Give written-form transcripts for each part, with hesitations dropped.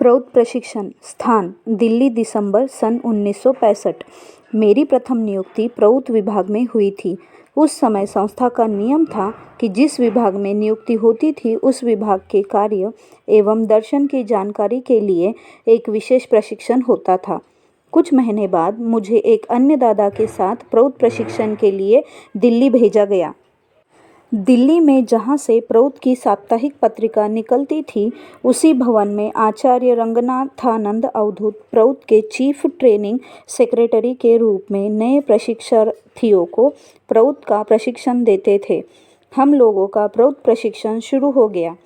प्रौद्ध प्रशिक्षण स्थान दिल्ली दिसंबर सन 1965। मेरी प्रथम नियुक्ति प्रौद्ध विभाग में हुई थी। उस समय संस्था का नियम था कि जिस विभाग में नियुक्ति होती थी उस विभाग के कार्य एवं दर्शन की जानकारी के लिए एक विशेष प्रशिक्षण होता था। कुछ महीने बाद मुझे एक अन्य दादा के साथ प्रौद्ध प्रशिक्षण के लिए दिल्ली भेजा गया। दिल्ली में जहाँ से प्रौद्ध की साप्ताहिक पत्रिका निकलती थी, उसी भवन में आचार्य रंगनाथानंद अवधूत प्रौद्ध के चीफ ट्रेनिंग सेक्रेटरी के रूप में नए प्रशिक्षार्थियों को प्रौद्ध का प्रशिक्षण देते थे। हम लोगों का प्रौद्ध प्रशिक्षण शुरू हो गया।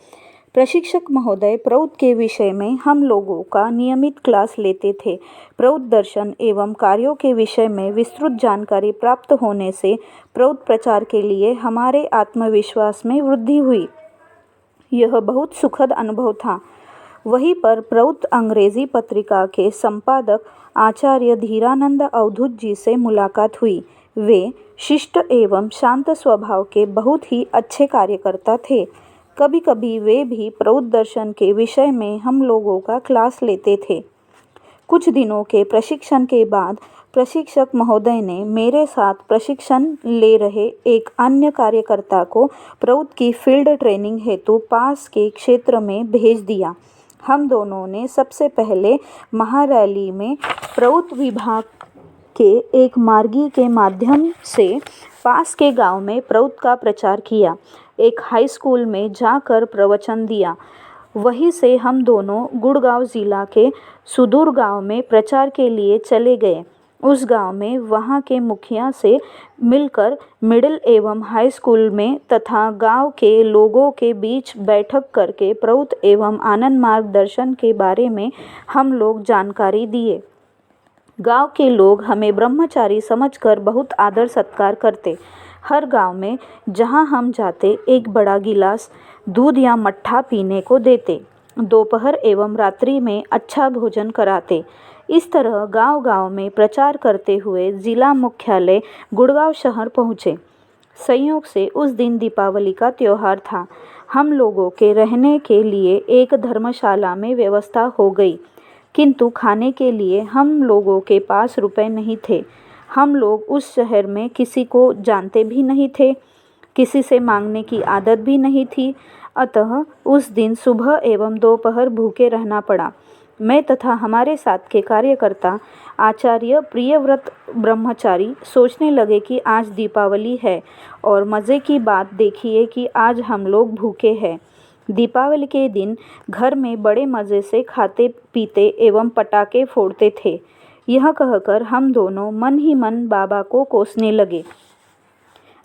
प्रशिक्षक महोदय प्रौद्ध के विषय में हम लोगों का नियमित क्लास लेते थे। प्रौद्ध दर्शन एवं कार्यों के विषय में विस्तृत जानकारी प्राप्त होने से प्रौद्ध प्रचार के लिए हमारे आत्मविश्वास में वृद्धि हुई। यह बहुत सुखद अनुभव था। वहीं पर प्रौद्ध अंग्रेजी पत्रिका के संपादक आचार्य धीरानंद अवधूत जी से मुलाकात हुई। वे शिष्ट एवं शांत स्वभाव के बहुत ही अच्छे कार्यकर्ता थे। कभी कभी वे भी प्रौद्ध दर्शन के विषय में हम लोगों का क्लास लेते थे। कुछ दिनों के प्रशिक्षण के बाद प्रशिक्षक महोदय ने मेरे साथ प्रशिक्षण ले रहे एक अन्य कार्यकर्ता को प्रौद्ध की फील्ड ट्रेनिंग हेतु पास के क्षेत्र में भेज दिया। हम दोनों ने सबसे पहले महारैली में प्रौद्ध विभाग के एक मार्गी के माध्यम से पास के गांव में प्रौद्ध का प्रचार किया। एक हाई स्कूल में जाकर प्रवचन दिया। वहीं से हम दोनों गुड़गांव जिला के सुदूर गांव में प्रचार के लिए चले गए। उस गांव में वहां के मुखिया से मिलकर मिडिल एवं हाई स्कूल में तथा गांव के लोगों के बीच बैठक करके प्रौद्ध एवं आनंद मार्ग दर्शन के बारे में हम लोग जानकारी दिए। गांव के लोग हमें ब्रह्मचारी समझकर बहुत आदर सत्कार करते। हर गांव में जहां हम जाते एक बड़ा गिलास दूध या मट्ठा पीने को देते। दोपहर एवं रात्रि में अच्छा भोजन कराते। इस तरह गांव-गांव में प्रचार करते हुए जिला मुख्यालय गुड़गांव शहर पहुँचे। संयोग से उस दिन दीपावली का त्योहार था। हम लोगों के रहने के लिए एक धर्मशाला में व्यवस्था हो गई, किंतु खाने के लिए हम लोगों के पास रुपए नहीं थे। हम लोग उस शहर में किसी को जानते भी नहीं थे, किसी से मांगने की आदत भी नहीं थी। अतः उस दिन सुबह एवं दोपहर भूखे रहना पड़ा। मैं तथा हमारे साथ के कार्यकर्ता आचार्य प्रियव्रत ब्रह्मचारी सोचने लगे कि आज दीपावली है और मज़े की बात देखिए कि आज हम लोग भूखे हैं। दीपावली के दिन घर में बड़े मज़े से खाते पीते एवं पटाखे फोड़ते थे। यह कहकर हम दोनों मन ही मन बाबा को कोसने लगे।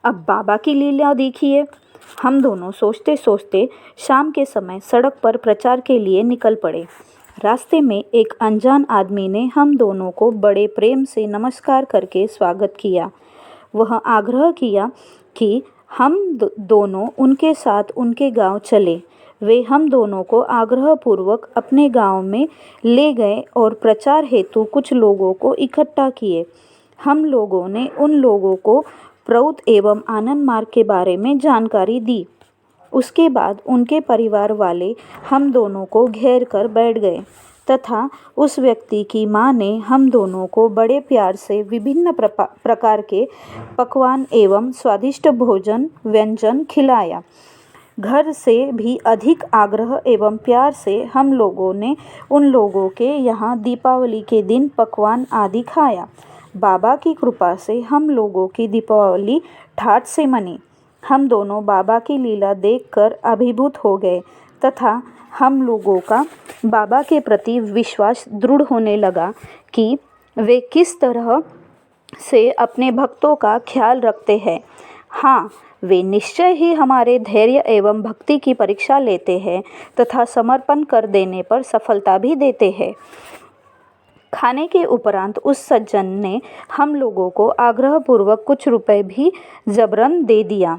अब बाबा की लीला देखिए। हम दोनों सोचते सोचते शाम के समय सड़क पर प्रचार के लिए निकल पड़े। रास्ते में एक अनजान आदमी ने हम दोनों को बड़े प्रेम से नमस्कार करके स्वागत किया। वह आग्रह किया कि हम दोनों उनके साथ उनके गांव चले। वे हम दोनों को आग्रहपूर्वक अपने गांव में ले गए और प्रचार हेतु कुछ लोगों को इकट्ठा किए। हम लोगों ने उन लोगों को प्रौद्ध एवं आनंद मार्ग के बारे में जानकारी दी। उसके बाद उनके परिवार वाले हम दोनों को घेर कर बैठ गए तथा उस व्यक्ति की मां ने हम दोनों को बड़े प्यार से विभिन्न प्रकार के पकवान एवं स्वादिष्ट भोजन व्यंजन खिलाया। घर से भी अधिक आग्रह एवं प्यार से हम लोगों ने उन लोगों के यहाँ दीपावली के दिन पकवान आदि खाया। बाबा की कृपा से हम लोगों की दीपावली ठाठ से मनी। हम दोनों बाबा की लीला देखकर अभिभूत हो गए तथा हम लोगों का बाबा के प्रति विश्वास दृढ़ होने लगा कि वे किस तरह से अपने भक्तों का ख्याल रखते हैं। हाँ, वे निश्चय ही हमारे धैर्य एवं भक्ति की परीक्षा लेते हैं तथा समर्पण कर देने पर सफलता भी देते हैं। खाने के उपरांत उस सज्जन ने हम लोगों को आग्रहपूर्वक कुछ रुपए भी जबरन दे दिया,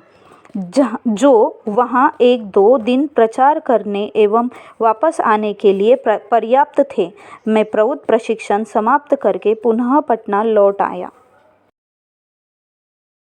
जो वहाँ 1-2 दिन प्रचार करने एवं वापस आने के लिए पर्याप्त थे। मैं प्रौद्ध प्रशिक्षण समाप्त करके पुनः पटना लौट आया।